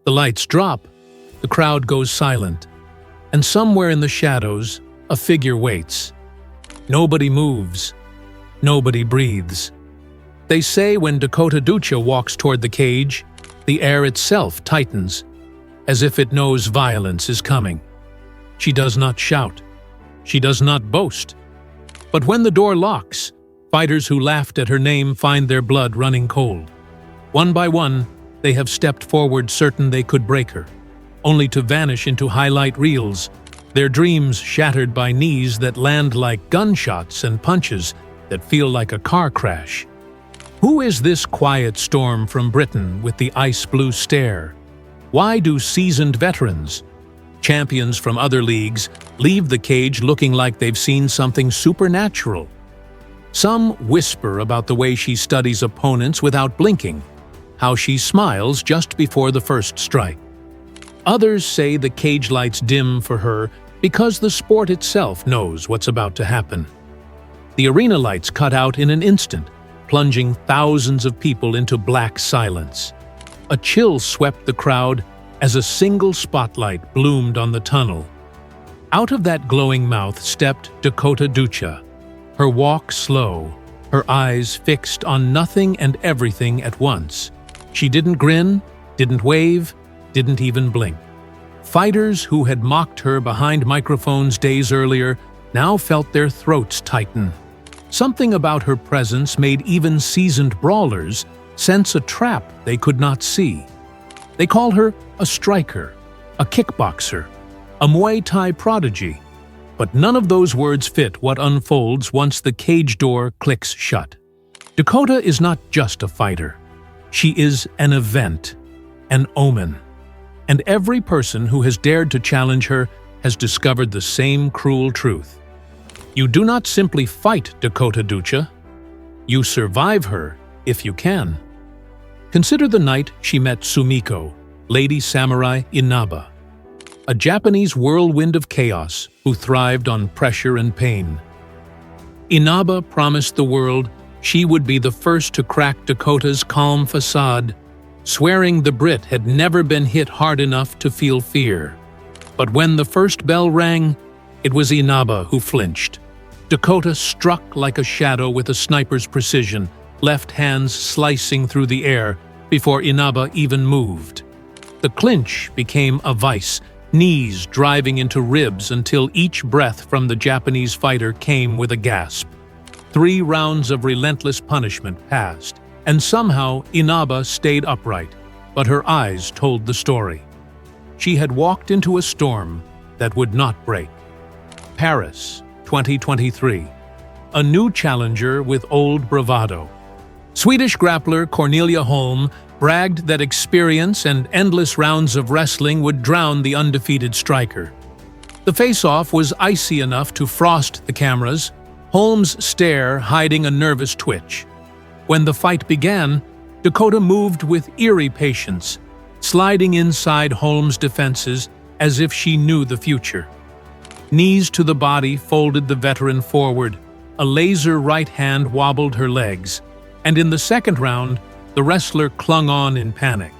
The lights drop, the crowd goes silent, and somewhere in the shadows, a figure waits. Nobody moves. Nobody breathes. They say when Dakota Ditcheva walks toward the cage, the air itself tightens, as if it knows violence is coming. She does not shout. She does not boast. But when the door locks, fighters who laughed at her name find their blood running cold. One by one, they have stepped forward certain they could break her, only to vanish into highlight reels, their dreams shattered by knees that land like gunshots and punches that feel like a car crash. Who is this quiet storm from Britain with the ice-blue stare? Why do seasoned veterans, champions from other leagues, leave the cage looking like they've seen something supernatural? Some whisper about the way she studies opponents without blinking, how she smiles just before the first strike. Others say the cage lights dim for her because the sport itself knows what's about to happen. The arena lights cut out in an instant, plunging thousands of people into black silence. A chill swept the crowd as a single spotlight bloomed on the tunnel. Out of that glowing mouth stepped Dakota Ditcheva, her walk slow, her eyes fixed on nothing and everything at once. She didn't grin, didn't wave, didn't even blink. Fighters who had mocked her behind microphones days earlier now felt their throats tighten. Something about her presence made even seasoned brawlers sense a trap they could not see. They call her a striker, a kickboxer, a Muay Thai prodigy. But none of those words fit what unfolds once the cage door clicks shut. Dakota is not just a fighter. She is an event, an omen. And every person who has dared to challenge her has discovered the same cruel truth. You do not simply fight Dakota Ditcheva. You survive her if you can. Consider the night she met Sumiko, Lady Samurai Inaba, a Japanese whirlwind of chaos who thrived on pressure and pain. Inaba promised the world she would be the first to crack Dakota's calm facade, swearing the Brit had never been hit hard enough to feel fear. But when the first bell rang, it was Inaba who flinched. Dakota struck like a shadow with a sniper's precision, left hands slicing through the air before Inaba even moved. The clinch became a vice, knees driving into ribs until each breath from the Japanese fighter came with a gasp. 3 rounds of relentless punishment passed, and somehow Inaba stayed upright, but her eyes told the story. She had walked into a storm that would not break. Paris, 2023. A new challenger with old bravado. Swedish grappler Cornelia Holm bragged that experience and endless rounds of wrestling would drown the undefeated striker. The face-off was icy enough to frost the cameras, Holm's stare hiding a nervous twitch. When the fight began, Dakota moved with eerie patience, sliding inside Holm's defenses as if she knew the future. Knees to the body folded the veteran forward, a laser right hand wobbled her legs, and in the second round, the wrestler clung on in panic.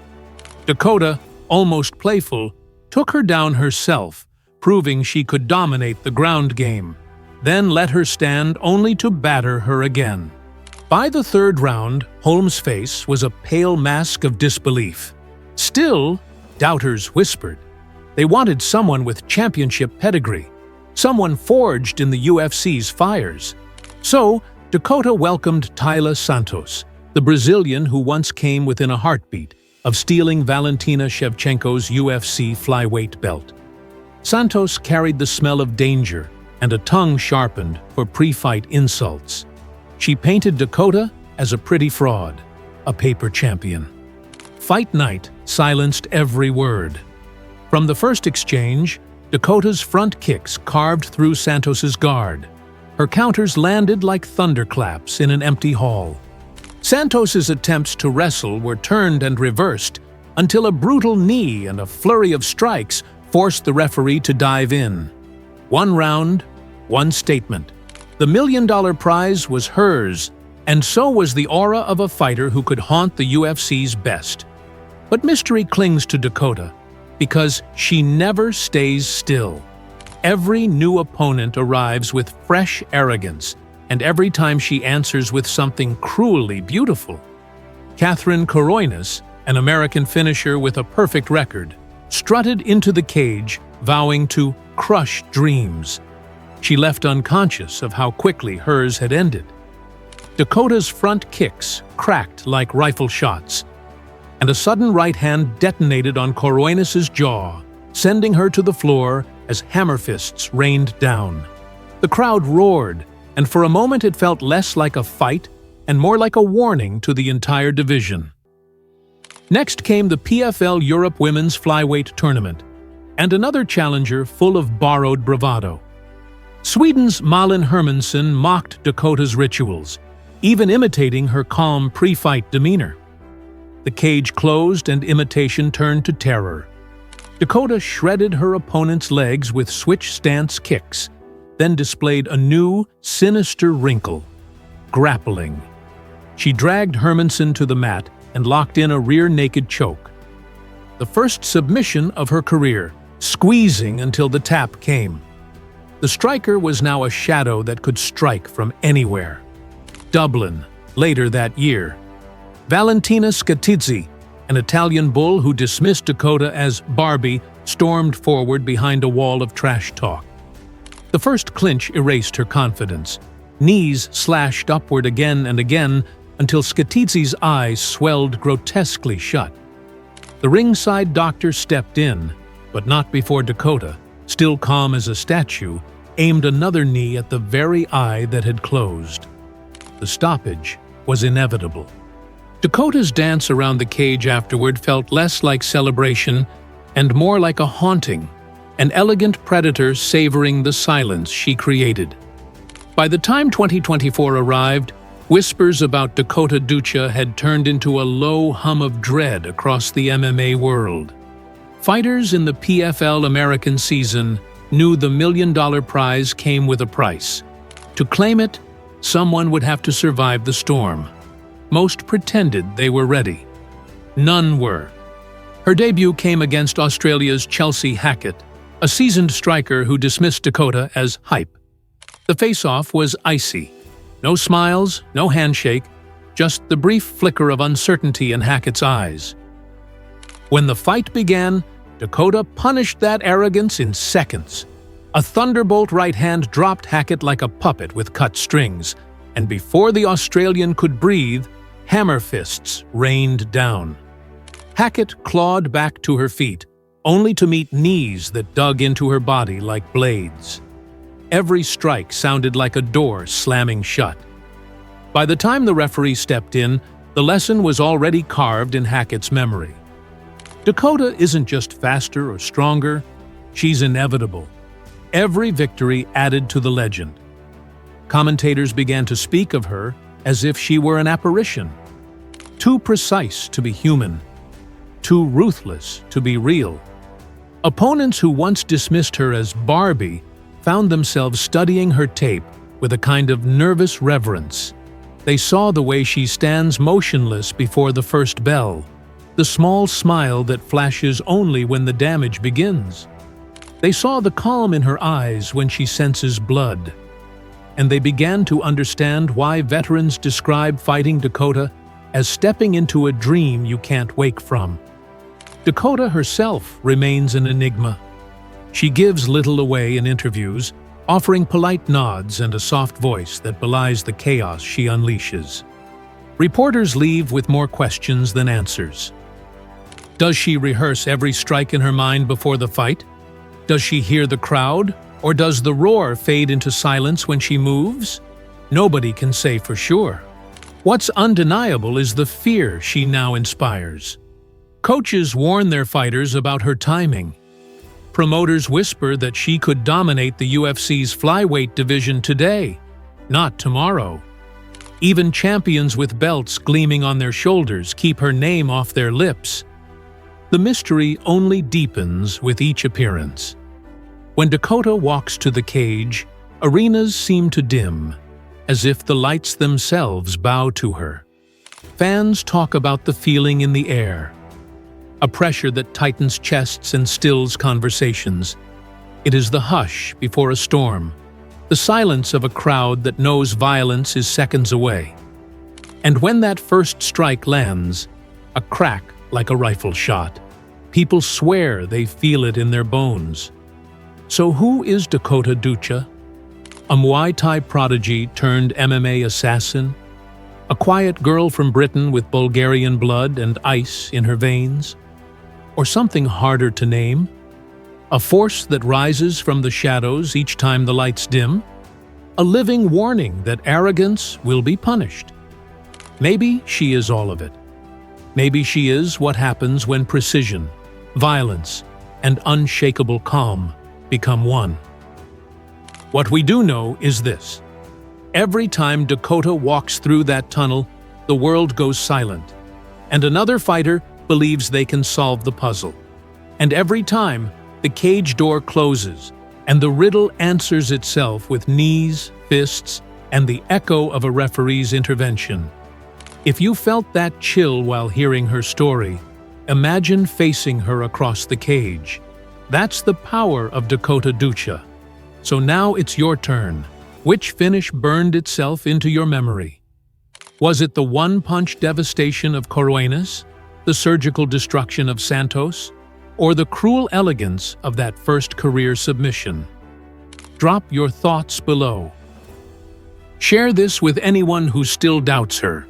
Dakota, almost playful, took her down herself, proving she could dominate the ground game, then let her stand only to batter her again. By the third round, Holm's face was a pale mask of disbelief. Still, doubters whispered. They wanted someone with championship pedigree, someone forged in the UFC's fires. So, Dakota welcomed Taila Santos, the Brazilian who once came within a heartbeat of stealing Valentina Shevchenko's UFC flyweight belt. Santos carried the smell of danger and a tongue sharpened for pre-fight insults. She painted Dakota as a pretty fraud, a paper champion. Fight night silenced every word. From the first exchange, Dakota's front kicks carved through Santos's guard. Her counters landed like thunderclaps in an empty hall. Santos's attempts to wrestle were turned and reversed until a brutal knee and a flurry of strikes forced the referee to dive in. 1 round, 1 statement. The $1 million prize was hers, and so was the aura of a fighter who could haunt the UFC's best. But mystery clings to Dakota because she never stays still. Every new opponent arrives with fresh arrogance, and every time she answers with something cruelly beautiful. Catherine Coroinas, an American finisher with a perfect record, strutted into the cage, vowing to crush dreams. She left unconscious of how quickly hers had ended. Dakota's front kicks cracked like rifle shots, and a sudden right hand detonated on Coroinas's jaw, sending her to the floor as hammer fists rained down. The crowd roared, and for a moment it felt less like a fight and more like a warning to the entire division. Next came the PFL Europe Women's Flyweight Tournament, and another challenger full of borrowed bravado. Sweden's Malin Hermansson mocked Dakota's rituals, even imitating her calm pre-fight demeanor. The cage closed and imitation turned to terror. Dakota shredded her opponent's legs with switch stance kicks, then displayed a new, sinister wrinkle: grappling. She dragged Hermansson to the mat and locked in a rear naked choke. The first submission of her career, squeezing until the tap came. The striker was now a shadow that could strike from anywhere. Dublin, later that year. Valentina Scatizzi, an Italian bull who dismissed Dakota as Barbie, stormed forward behind a wall of trash talk. The first clinch erased her confidence. Knees slashed upward again and again until Scatizzi's eyes swelled grotesquely shut. The ringside doctor stepped in, but not before Dakota, still calm as a statue, aimed another knee at the very eye that had closed. The stoppage was inevitable. Dakota's dance around the cage afterward felt less like celebration and more like a haunting, an elegant predator savoring the silence she created. By the time 2024 arrived, whispers about Dakota Ditcheva had turned into a low hum of dread across the MMA world. Fighters in the PFL American season knew the $1 million prize came with a price. To claim it, someone would have to survive the storm. Most pretended they were ready. None were. Her debut came against Australia's Chelsea Hackett, a seasoned striker who dismissed Dakota as hype. The face-off was icy. No smiles, no handshake, just the brief flicker of uncertainty in Hackett's eyes. When the fight began, Dakota punished that arrogance in seconds. A thunderbolt right hand dropped Hackett like a puppet with cut strings, and before the Australian could breathe, hammer fists rained down. Hackett clawed back to her feet, only to meet knees that dug into her body like blades. Every strike sounded like a door slamming shut. By the time the referee stepped in, the lesson was already carved in Hackett's memory. Dakota isn't just faster or stronger, she's inevitable. Every victory added to the legend. Commentators began to speak of her as if she were an apparition. Too precise to be human, too ruthless to be real. Opponents who once dismissed her as Barbie found themselves studying her tape with a kind of nervous reverence. They saw the way she stands motionless before the first bell, the small smile that flashes only when the damage begins. They saw the calm in her eyes when she senses blood. And they began to understand why veterans describe fighting Dakota as stepping into a dream you can't wake from. Dakota herself remains an enigma. She gives little away in interviews, offering polite nods and a soft voice that belies the chaos she unleashes. Reporters leave with more questions than answers. Does she rehearse every strike in her mind before the fight? Does she hear the crowd, or does the roar fade into silence when she moves? Nobody can say for sure. What's undeniable is the fear she now inspires. Coaches warn their fighters about her timing. Promoters whisper that she could dominate the UFC's flyweight division today, not tomorrow. Even champions with belts gleaming on their shoulders keep her name off their lips. The mystery only deepens with each appearance. When Dakota walks to the cage, arenas seem to dim, as if the lights themselves bow to her. Fans talk about the feeling in the air. a pressure that tightens chests and stills conversations. It is the hush before a storm, the silence of a crowd that knows violence is seconds away. And when that first strike lands, a crack like a rifle shot, people swear they feel it in their bones. So who is Dakota Ditcheva? A Muay Thai prodigy turned MMA assassin? A quiet girl from Britain with Bulgarian blood and ice in her veins? Or something harder to name? A force that rises from the shadows each time the lights dim? A living warning that arrogance will be punished. Maybe she is all of it. Maybe she is what happens when precision, violence, and unshakable calm become one. What we do know is this. Every time Dakota walks through that tunnel, the world goes silent, and another fighter believes they can solve the puzzle. And every time, the cage door closes, and the riddle answers itself with knees, fists, and the echo of a referee's intervention. If you felt that chill while hearing her story, imagine facing her across the cage. That's the power of Dakota Ditcheva. So now it's your turn. Which finish burned itself into your memory? Was it the one-punch devastation of Coronas, the surgical destruction of Santos, or the cruel elegance of that first career submission? Drop your thoughts below. Share this with anyone who still doubts her.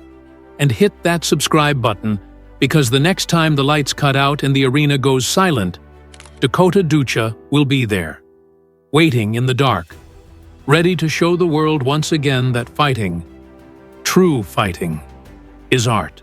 And hit that subscribe button, because the next time the lights cut out and the arena goes silent, Dakota Ditcheva will be there, waiting in the dark, ready to show the world once again that fighting, true fighting, is art.